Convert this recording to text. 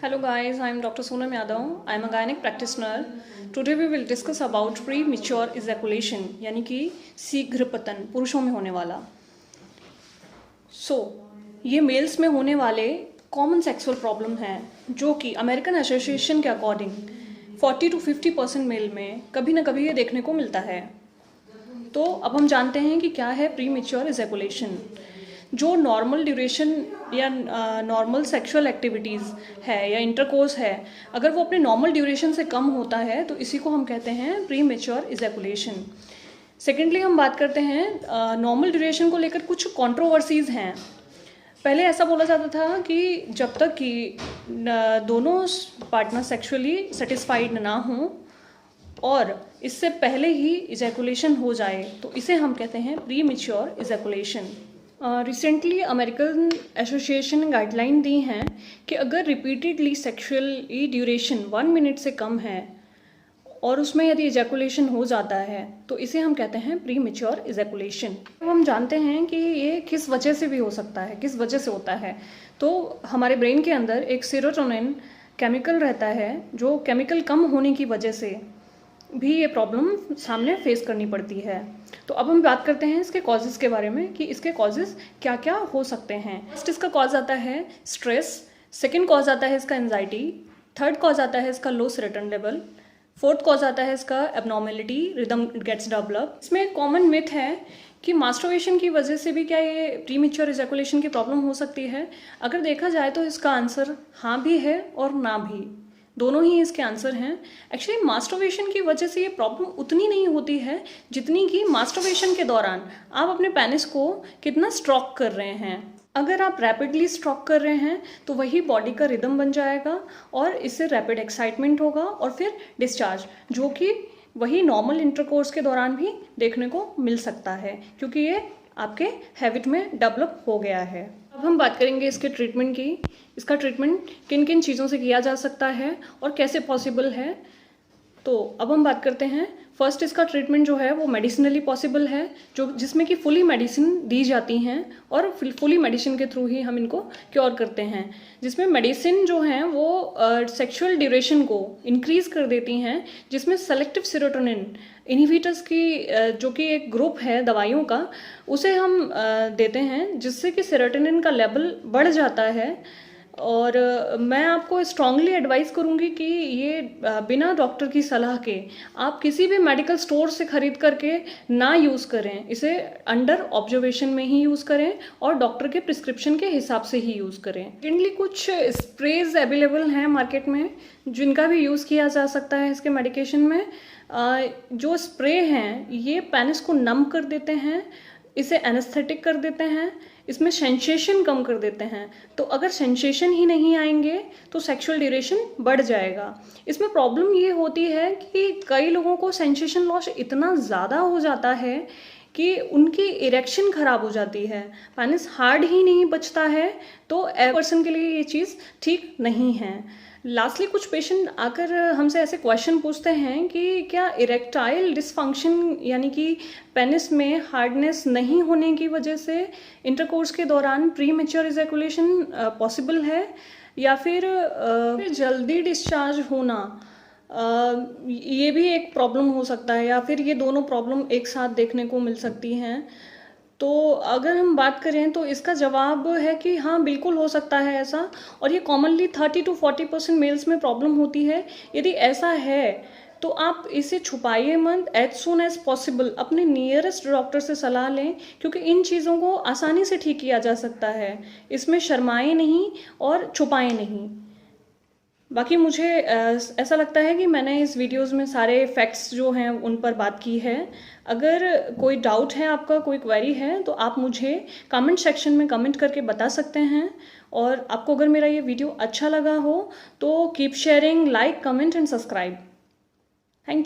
Hello guys, I am Dr. Sonam Yadav. I am a gynec practitioner. Today we will discuss about premature ejaculation यानी कि शीघ्र पतन पुरुषों में होने वाला. ये मेल्स में होने वाले कॉमन सेक्सुअल प्रॉब्लम है जो कि अमेरिकन एसोसिएशन के अकॉर्डिंग 40 to 50% मेल में कभी ना कभी ये देखने को मिलता है. तो अब हम जानते हैं कि क्या है प्रीमेच्योर एजैकुलेशन. जो नॉर्मल ड्यूरेशन या नॉर्मल सेक्सुअल एक्टिविटीज़ है या इंटरकोर्स है, अगर वो अपने नॉर्मल ड्यूरेशन से कम होता है तो इसी को हम कहते हैं प्रीमेच्योर एजैकुलेशन. सेकेंडली हम बात करते हैं नॉर्मल ड्यूरेशन को लेकर कुछ कंट्रोवर्सीज़ हैं. पहले ऐसा बोला जाता था कि जब तक कि दोनों पार्टनर सेक्सुअली सेटिस्फाइड ना हों और इससे पहले ही इजैकुलेशन हो जाए तो इसे हम कहते हैं premature ejaculation. Recently American association ने गाइडलाइन दी हैं कि अगर रिपीटेडली सेक्सुअली ड्यूरेशन 1 मिनट से कम है और उसमें यदि इजैकुलेशन हो जाता है तो इसे हम कहते हैं प्रीमेच्योर इजैकुलेशन. तो हम जानते हैं कि ये किस वजह से भी हो सकता है, किस वजह से होता है. तो हमारे ब्रेन के अंदर एक सेरोटोनिन केमिकल रहता है, जो केमिकल कम होने की वजह से भी ये प्रॉब्लम सामने फेस करनी पड़ती है. तो अब हम बात करते हैं इसके कॉजेज़ के बारे में कि इसके कॉजेज़ क्या क्या हो सकते हैं. फर्स्ट इसका कॉज आता है स्ट्रेस, सेकंड कॉज आता है इसका एंजाइटी, थर्ड कॉज आता है इसका लो सेरोटोनिन लेवल, फोर्थ कॉज आता है इसका एबनॉर्मेलिटी, रिदम गेट्स डेवलप. इसमें एक कॉमन मिथ है कि मास्टरबेशन की वजह से भी क्या ये प्रीमेच्योर इजैकुलेशन की प्रॉब्लम हो सकती है. अगर देखा जाए तो इसका आंसर हाँ भी है और ना भी, दोनों ही इसके आंसर हैं. एक्चुअली मास्टरबेशन की वजह से ये प्रॉब्लम उतनी नहीं होती है जितनी कि मास्टरबेशन के दौरान आप अपने पेनिस को कितना स्ट्रोक कर रहे हैं. अगर आप रैपिडली स्ट्रोक कर रहे हैं तो वही बॉडी का रिदम बन जाएगा और इससे रैपिड एक्साइटमेंट होगा और फिर डिस्चार्ज, जो कि वही नॉर्मल इंटरकोर्स के दौरान भी देखने को मिल सकता है क्योंकि ये आपके हैबिट में डेवलप हो गया है. अब हम बात करेंगे इसके ट्रीटमेंट की. इसका ट्रीटमेंट किन किन चीज़ों से किया जा सकता है और कैसे पॉसिबल है. तो अब हम बात करते हैं. फर्स्ट इसका ट्रीटमेंट जो है वो मेडिसिनली पॉसिबल है, जो जिसमें कि फुली मेडिसिन दी जाती हैं और फुली मेडिसिन के थ्रू ही हम इनको क्योर करते हैं. जिसमें मेडिसिन जो हैं वो सेक्सुअल ड्यूरेशन को इंक्रीज़ कर देती हैं, जिसमें सेलेक्टिव सेरोटोनिन इनहिबिटर्स की जो कि एक ग्रुप है दवाइयों का, उसे हम देते हैं जिससे कि सेरोटोनिन का लेवल बढ़ जाता है. और मैं आपको स्ट्रांगली एडवाइस करूंगी कि ये बिना डॉक्टर की सलाह के आप किसी भी मेडिकल स्टोर से खरीद करके ना यूज़ करें. इसे अंडर ऑब्जर्वेशन में ही यूज़ करें और डॉक्टर के प्रिस्क्रिप्शन के हिसाब से ही यूज़ करें. सेकेंडली कुछ स्प्रेज अवेलेबल हैं मार्केट में जिनका भी यूज़ किया जा सकता है इसके मेडिकेशन में. जो स्प्रे हैं ये पेनिस को नम कर देते हैं, इसे एनेस्थेटिक कर देते हैं, इसमें सेंसेशन कम कर देते हैं. तो अगर सेंसेशन ही नहीं आएंगे तो सेक्सुअल ड्यूरेशन बढ़ जाएगा. इसमें प्रॉब्लम ये होती है कि कई लोगों को सेंसेशन लॉस इतना ज़्यादा हो जाता है कि उनकी इरेक्शन ख़राब हो जाती है, पेनिस हार्ड ही नहीं बचता है. तो ए पर्सन के लिए ये चीज़ ठीक नहीं है. लास्टली कुछ पेशेंट आकर हमसे ऐसे क्वेश्चन पूछते हैं कि क्या इरेक्टाइल डिसफंक्शन यानी कि पेनिस में हार्डनेस नहीं होने की वजह से इंटरकोर्स के दौरान प्रीमेच्योर इजैकुलेशन पॉसिबल है, या फिर जल्दी डिस्चार्ज होना ये भी एक प्रॉब्लम हो सकता है, या फिर ये दोनों प्रॉब्लम एक साथ देखने को मिल सकती हैं. तो अगर हम बात करें तो इसका जवाब है कि हाँ बिल्कुल हो सकता है ऐसा, और ये कॉमनली 30 to 40% मेल्स में प्रॉब्लम होती है. यदि ऐसा है तो आप इसे छुपाइए मत, एज सून एज पॉसिबल अपने नियरेस्ट डॉक्टर से सलाह लें क्योंकि इन चीज़ों को आसानी से ठीक किया जा सकता है. इसमें शर्माएं नहीं और छुपाएं नहीं. बाकी मुझे ऐसा लगता है कि मैंने इस वीडियोस में सारे फैक्ट्स जो हैं उन पर बात की है. अगर कोई डाउट है, आपका कोई क्वेरी है, तो आप मुझे कमेंट सेक्शन में कमेंट करके बता सकते हैं. और आपको अगर मेरा ये वीडियो अच्छा लगा हो तो keep sharing, like, comment and subscribe. Thank you.